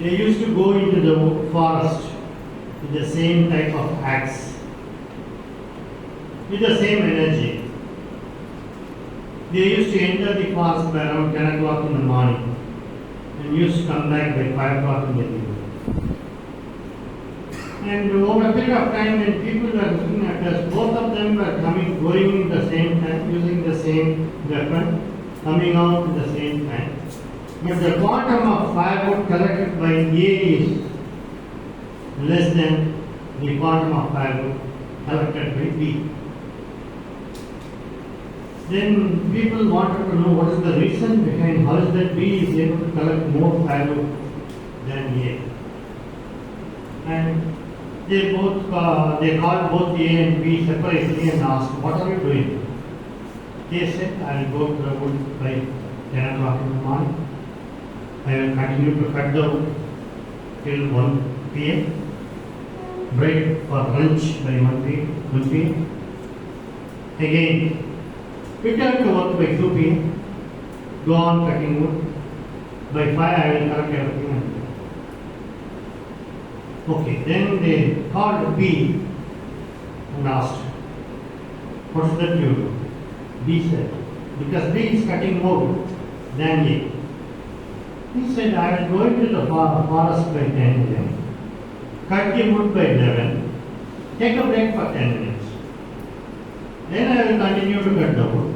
They used to go into the forest with the same type of axe, with the same energy. They used to enter the forest by around 10 o'clock in the morning and used to come back by 5 o'clock in the evening. And over a period of time, when people were looking at us, both of them were going in the same time, using the same weapon, coming out at the same time. But the quantum of firewood collected by A is less than the quantum of firewood collected by B. Then people wanted to know what is the reason behind how is that B is able to collect more firewood than A. And they called both A and B separately and asked, what are you doing? They said, I will go to the wood by 10 o'clock in the morning. I will continue to cut the wood till 1 p.m. Break for lunch by 1 p.m. Again, return to work by 2 p.m. Go on cutting wood. By 5 I will collect everything. Okay, then they called B and asked, what's that you do? B said, because B is cutting more wood than A. He said, I will go into the forest by 10 a.m., cut the wood by 11, take a break for 10 minutes. Then I will continue to cut the wood.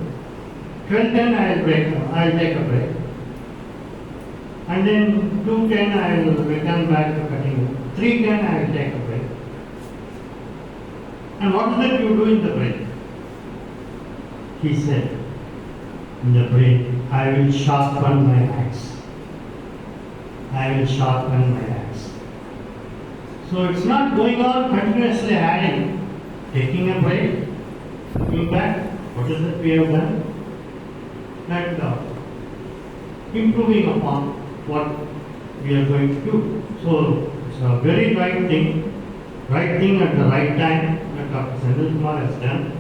12:10 I will take a break. And then 2:10 I will return back to cutting wood. 3:10 I will take a break. And what is that you do in the break? He said, in the break, I will sharpen my axe. I will sharpen my axe. So it's not going on continuously adding, taking a break, coming back. What is that we have done? And improving upon what we are going to do. So it's a very right thing at the right time that Dr. Sandil Kumar has done.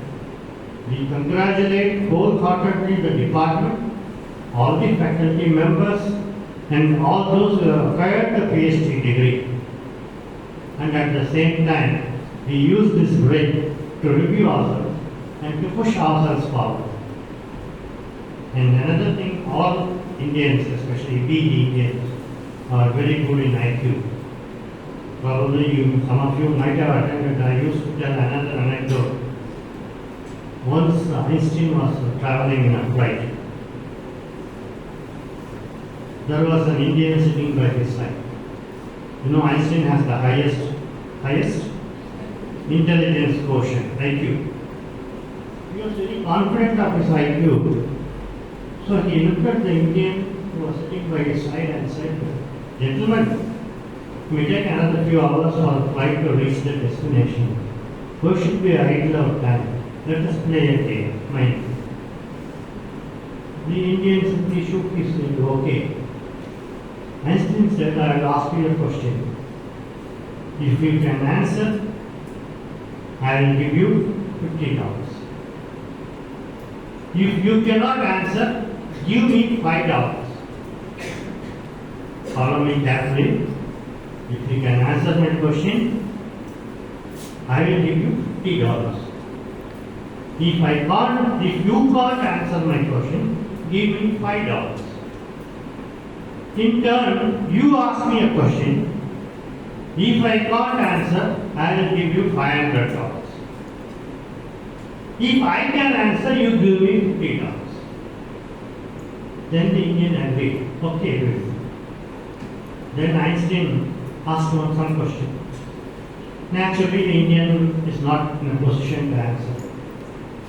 We congratulate wholeheartedly the department, all the faculty members, and all those who have acquired the Ph.D degree. And at the same time, we use this break to review ourselves and to push ourselves forward. And another thing, all Indians, especially Ph.D Indians, are very good in IQ. Probably some of you might have attended. I used to tell another anecdote. Once Einstein was traveling in a flight. There was an Indian sitting by his side. You know, Einstein has the highest intelligence quotient, IQ. He was very confident of his IQ. So he looked at the Indian who was sitting by his side and said, gentlemen, it may take another few hours for the flight to reach the destination. Who should be idle of time? Let us play a game. Mind. The Indian simply shook his head. Okay. Einstein said, I will ask you a question. If you can answer, I will give you $50. If you cannot answer, give me $5. Follow me carefully. If you can answer my question, I will give you $50. If you can't answer my question, give me $5. In turn, you ask me a question. If I can't answer, I will give you $500. If I can answer, you give me $50. Then the Indian agreed. Okay, good. Then Einstein asked him some question. Naturally, the Indian is not in a position to answer.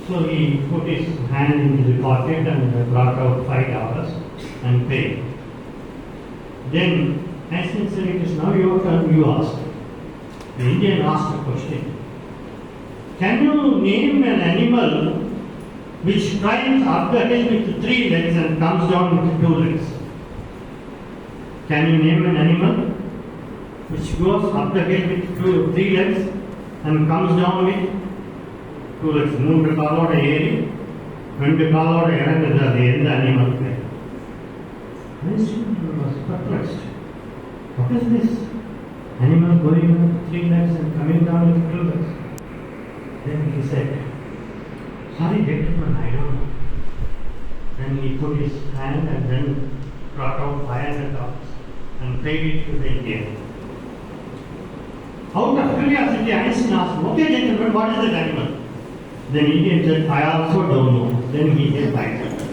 So he put his hand into the pocket and brought out $5 and paid. Then Einstein said, it is now your turn, you ask. The Indian asked a question. Can you name an animal which climbs up the hill with 3 legs and comes down with 2 legs? Can you name an animal which goes up the hill with 3 legs and comes down with 2 legs? 3 காலோட ஏறி 2 காலோட இறங்குது, அது எந்த animal? Einstein was perplexed. what is this animal going on 3 legs and coming down with 2 legs? Then he said, sorry gentlemen, I don't know. Then he put his hand and then brought out 500 dollars and paid it to the Indian. Out of curiosity, Einstein asked, okay gentlemen, what is that animal? Then Indian said, I also don't know. Then he gave 5 dollars.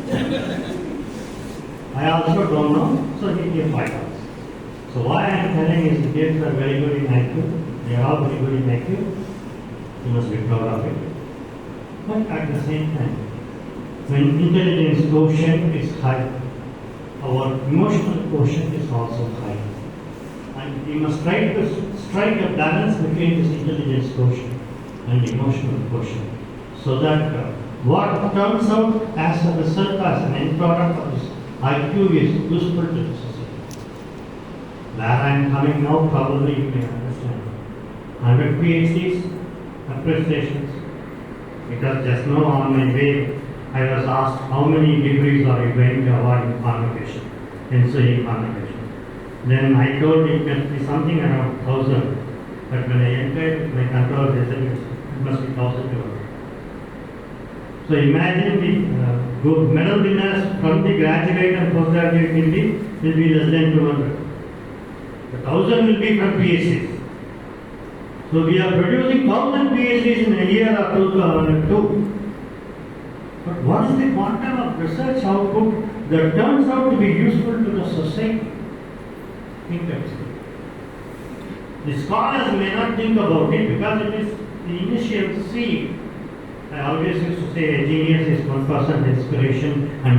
I also don't know, so he gave 5 dollars. So why I am telling is the kids are very good in IQ. They are all very good in IQ. You must be proud of it. But at the same time, when intelligence quotient is high, our emotional quotient is also high. And we must try to strike a balance between this intelligence quotient and emotional quotient, so that what turns out as a result, as an end product of this IQ is useful to the society. Where I am coming now, probably you may understand. 100 PhDs, appreciations. Because just now on my way, I was asked how many degrees are you going to award in convocation, ensuing convocation. Then I told it must be something around 1,000. But when I entered my control, they said it must be 1,200. So imagine the medal winners from the graduate and postgraduate degree will be less than 200. The 1,000 will be from PhDs. So we are producing 1,000 PhDs in a year or two. But what is the quantum of research output that turns out to be useful to the society? Think of it. The scholars may not think about it because it is the initial seed. I always used to say a genius is 1% inspiration and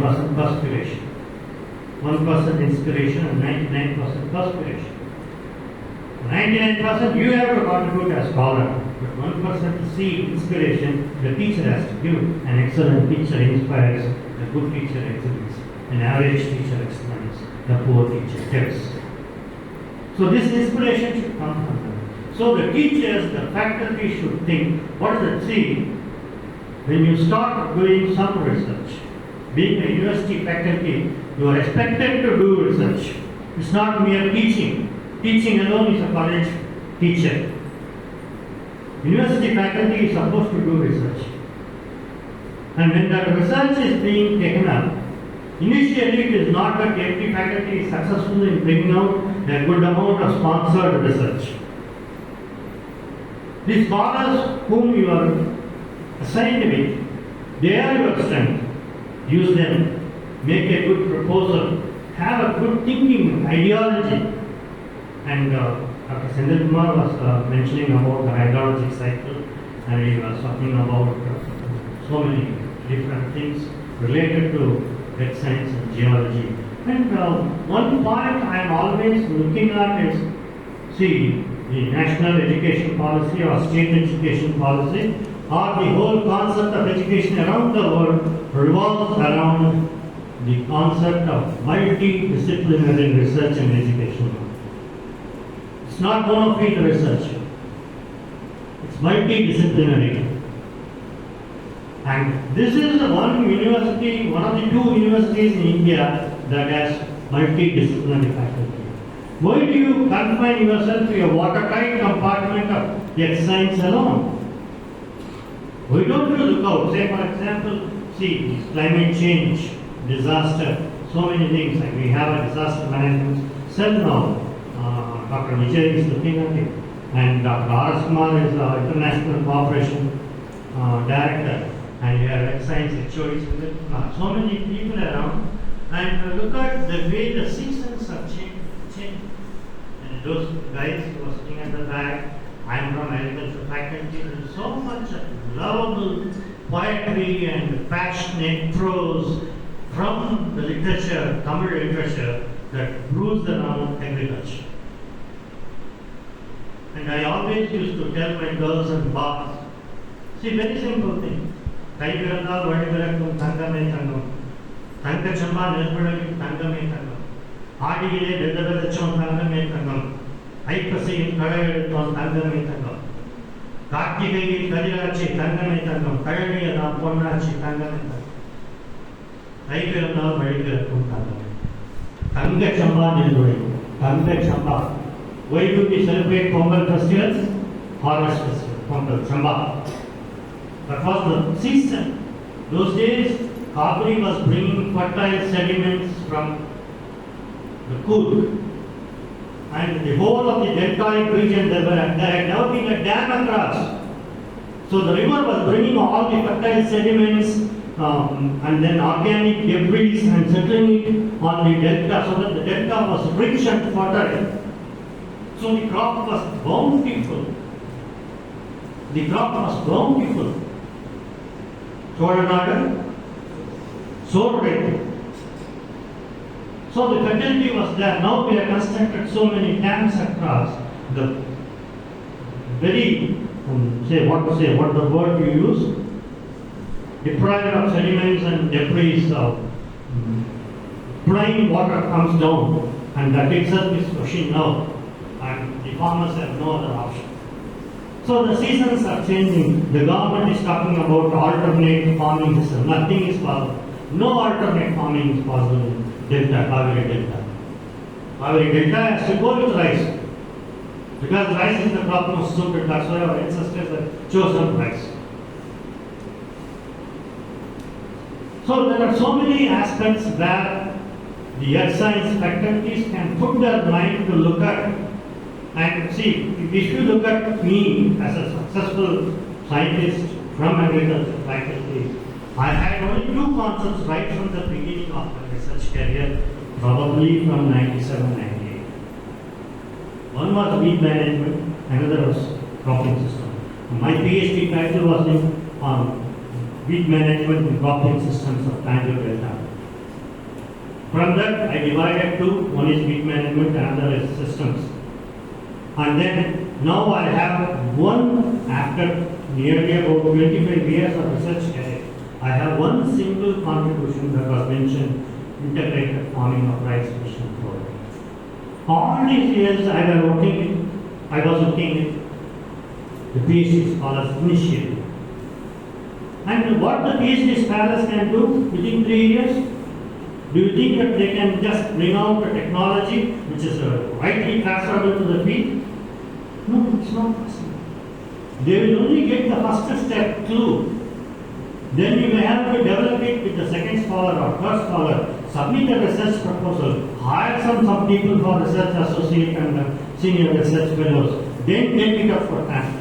99% perspiration. 1% inspiration and 99% perspiration. 99% you have to contribute as scholar, but 1% seed inspiration the teacher has to give. An excellent teacher inspires, a good teacher exhibits, an average teacher explains, the poor teacher tells. So this inspiration should come from them. So the teachers, the faculty should think, what is the seed? When you start doing some research, being a university faculty, you are expected to do research. It's not mere teaching. Teaching alone is a college teacher. University faculty is supposed to do research. And when that research is being taken up, initially it is not that every faculty is successful in bringing out a good amount of sponsored research. The scholars whom you are assigned with, they are your strength. Use them. Make a good proposal. Have a good thinking, ideology. And Dr. Senthilkumar was mentioning about the hydrologic cycle, and he was talking about so many different things related to earth science and geology. And one point I am always looking at is, see, the national education policy or state education policy or the whole concept of education around the world revolves around the concept of multidisciplinary research and education. It's not monofield research. It's multidisciplinary. And this is the one university, one of the 2 universities in India that has multidisciplinary faculty. Why do you confine yourself to a watertight compartment of earth science alone? Why don't you look out? Say, for example, see, climate change, disaster, so many things. Like we have a disaster management cell now. Dr. Vijay is looking at it. And Dr. R.S. Kumar is the International Cooperation Director. And we have earth science HODs in it. So many people around. And look at the way the seasons have changed. And those guys who are sitting at the back, I am from agriculture faculty, there is so much lovable poetry and passionate prose from the literature, Tamil literature, that rules around agriculture. And I always used to tell my girls and boys, see, very simple thing. Kai pirandal vadi pirakkum thangame thangam. Thankachamba nirmalagil thangame thangam. ஆடியிலே வெத வெதச்சோம் தங்கமே தங்கம், ஐப்பசையில் களை எடுத்தோம் தங்கமே தங்கம், கார்த்திகையில் கதிராட்சி தங்கமே தங்கம், கழனிய நாம் பொன்னாட்சி தங்கமே தங்கம், தை பிறந்தால் வழி பிறக்கும் தங்கமே. Tanga Chamba Nildurai. Tanga Chamba. Why do we celebrate Pongal festivals? Harvest festival. Pongal Chamba. That was the season. Those days, Kabri was bringing fertile sediments from the Kurg. And the whole of the deltoid region, there had never been a dam across. So the river was bringing all the fertile sediments and then organic debris and settling it on the delta so that the delta was rich and fertile. So the crop was bountiful. The crop was bountiful. Cholanadu, so rich. So the fertility was there. Now we have constructed so many dams across. The very, what the word you use? Deprived of sediments and debris, plain water comes down, and that itself is pushing now, and the farmers have no other option. So the seasons are changing. The government is talking about alternate farming system. Nothing is possible. No alternate farming is possible in Delta, Kaveri Delta. Kaveri Delta has to go with rice. Because rice is the crop most suited, that's why our ancestors have chosen rice. So there are so many aspects where the earth science faculties can put their mind to look at. And see, if you look at me as a successful scientist from agriculture faculty, I had only two concepts right from the beginning of my research career, probably from 97-98. One was weed management, another was cropping system. My Ph.D. title was in weed management and cropping systems of Tanjore Delta. From that, I divided two. One is weed management, another is systems. And then now I have one, after nearly about 25 years of research career, I have one single contribution that was mentioned, integrated farming of rice, fish and flour. All these years I was working with the PhD scholars initially. And what the PhD scholars can do within 3 years? Do you think that they can just bring out the technology which is rightly transferable to the field? No, it's not possible. They will only get the first step clue. Then you may have to develop it with the second scholar or third scholar, submit a research proposal, hire some people for research associate and senior research fellows, then take it up for transformation.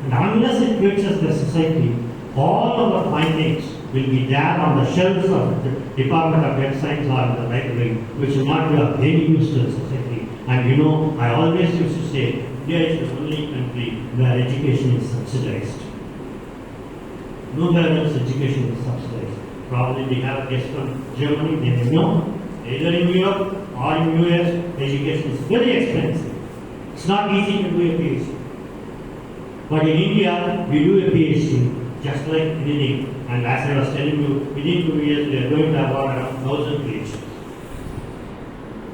And unless it reaches the society, all our findings will be there on the shelves of the Department of Earth Science or the library, which will not be of any use to the society. And you know, I always used to say, India is the only country where education is subsidized. Nowhere else education is subsidized. Probably we have guests from Germany, they may know. Either in Europe or in US, education is very expensive. It's not easy to do a PhD. But in India, we do a PhD just like anything. And as I was telling you, within 2 years, we are going to award around 1,000 PhDs.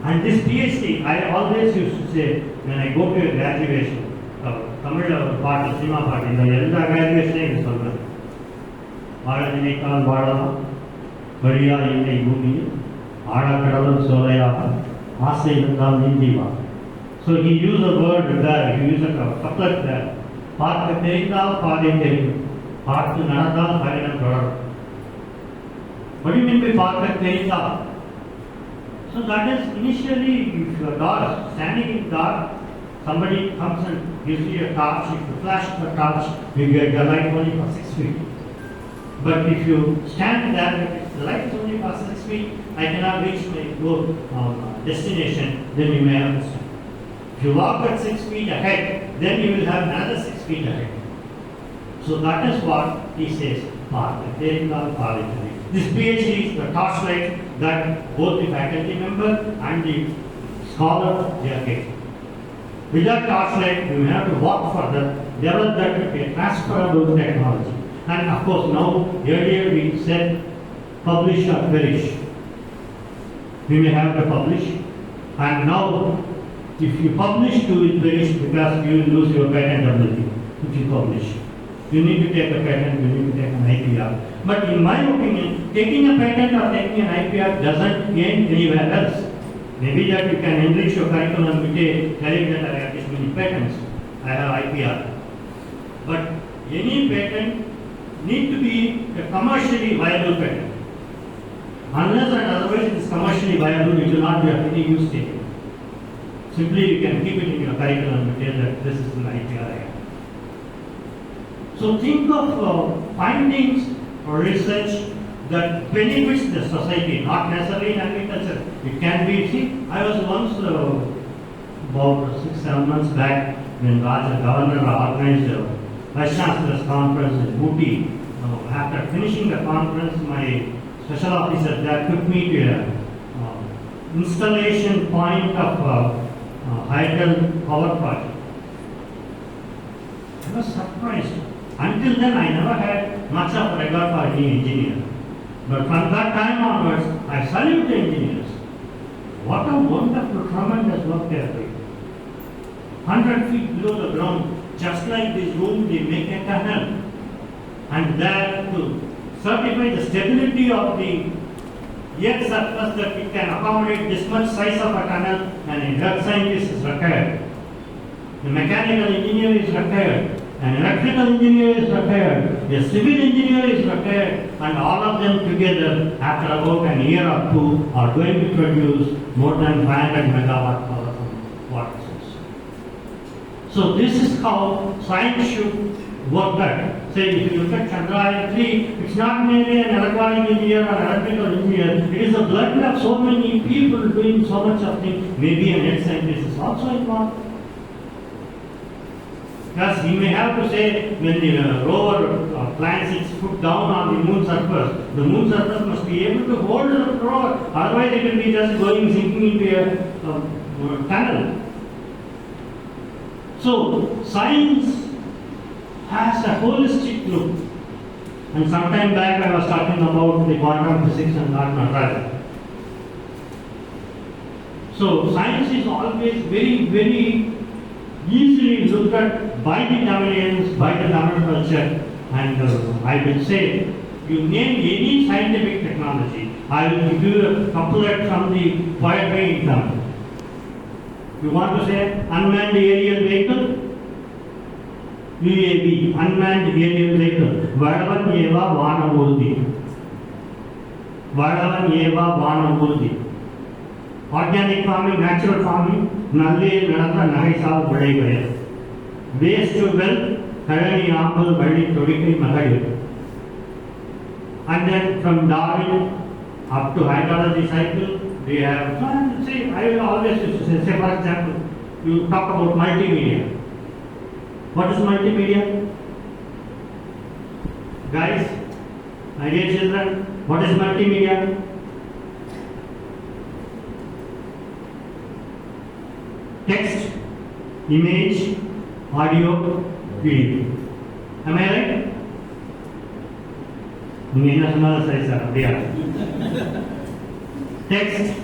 And this PhD, I always used to say, when I go to a graduation, Tamil part, cinema part, in the graduation is சொல்றேன். வாழநினைக்கால் வாழலாம், வழியா இல்லை பூமியில், ஆழக்கடலும் சோலையாக, ஆசை இருந்தால் நீந்தி வா. So he used a word there, he used a couplet there. பார்க்க தெரிந்தால் பாதை தெரியும், பார்த்து நடந்தால் பயணம் தொடரும். What do you mean by பார்க்க தெரிந்தால்? So that is initially, if you are dark, standing in dark, somebody comes and gives you a torch, if you flash the torch, you get the light only for 6 feet. But if you stand there, if the light is only for 6 feet, I cannot reach my goal, destination, then you may have to stand. If you walk at 6 feet ahead, then you will have another 6 feet ahead. So that is what he says, this PhD is the torchlight that both the faculty member and the scholar they are getting. With that torchlight, you may have to walk further, develop that with a transferable technology. And of course now, earlier we said, publish or perish. We may have to publish. And now, if you publish, you will perish because you will lose your patentability if you publish. You need to take a patent, you need to take an IPR. But in my opinion, taking a patent or taking an IPR doesn't gain anywhere else. Maybe that you can enrich your curriculum with telling that I have this many patents, I have IPR. But any patent need to be a commercially viable patent. Unless and otherwise it is commercially viable, it will not be of any use taken. Simply you can keep it in your curriculum and tell that this is an IPR. So think of findings or research that benefits the society, not necessarily in agriculture. It can be, see, I was once about 6-7 months back when Raja Governor organized a Vice Chancellor's conference in Ooty. After finishing the conference, my special officer there took me to an installation point of hydel power project. I was surprised. Until then, I never had much of regard for any engineer. But from that time onwards, I salute the engineers. What a wonderful, tremendous work they are doing. 100 feet below the ground, just like this room, they make a tunnel. And there to certify the stability of the earth surface that it can accommodate this much size of a tunnel, and an earth scientist is required. The mechanical engineer is required. An electrical engineer is required, a civil engineer is required, and all of them together, after about a year or two, are going to produce more than 500 megawatt power from water source. So this is how science should work at. Say, if you look at Chandrayaan-3, it's not merely an electronic engineer or electrical engineer, it is a blend of so many people doing so much of things. Maybe an earth scientist is also involved. Because he may have to say, when the rover plants its foot down on the moon surface must be able to hold the rover, otherwise it will be just sinking into a tunnel. So, science has a holistic look. And some time back I was talking about the quantum physics and not Natarajan. So, science is always very, very easily looked at by the Tamilians, by the Tamil culture, and I will say, you name any scientific technology, I will give you a couplet from the poetry in Tamil. You want to say unmanned aerial vehicle? UAV, unmanned aerial vehicle. Vadavan eva vanamurti. Vadavan eva vanamurti. Organic farming, natural farming, Nalli Nadata Naisa Vadai. Waste to wealth, Karani Ampal Vadi Todikai Mahadi. And then from Darwin up to hydrology cycle, we have, see, I will always say, for example, you talk about multimedia. What is multimedia? Guys, my dear children, what is multimedia? Text, image, audio, video. Am I right? Text,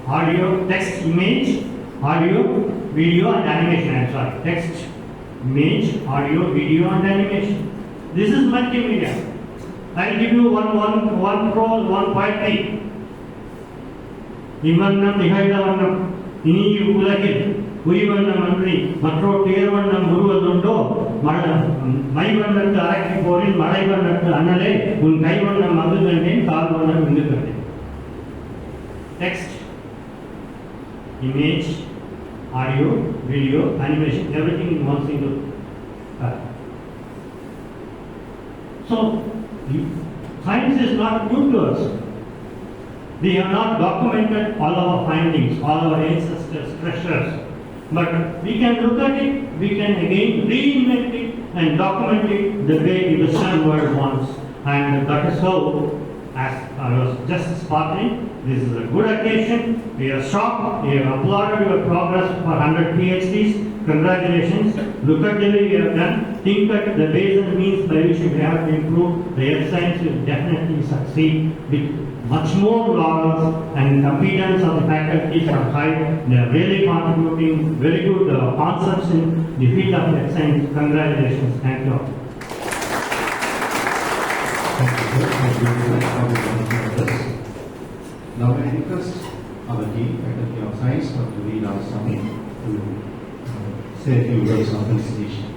audio, text, image, audio, video and animation. I'm sorry. Text, image, audio, video and animation. This is multimedia. I'll give you one prose, one poetry. Imannam Nihaidavannam. Ini ulagil. Uivanam Andri. Matro Tirvanam Muruvadundo. Maivanam Araki Porin. Malaivanam Anale. Unkaivanam Madhuvanam. Kalvanam Indukande. Text, image, audio, video, animation, everything in one single file. So, science is not new to us. We have not documented all our findings, all our ancestors' treasures. But we can look at it, we can again reinvent it and document it the way the Western world wants. And that is how, as I was just sparkling, this is a good occasion. We are shocked. We have applauded your progress for 100 PhDs. Congratulations. Look at the way you have done. Think that the ways and means by which we have to improve the earth science will definitely succeed with much more laurels, and competence of the faculties are high. They are really contributing very good concepts in the field of earth science. Congratulations. Thank you all. Thank you. Thank you very much for the wonderful address. Now I request our dean, Faculty of Science, Dr. V. Ramasamy, to say a few words of felicitation.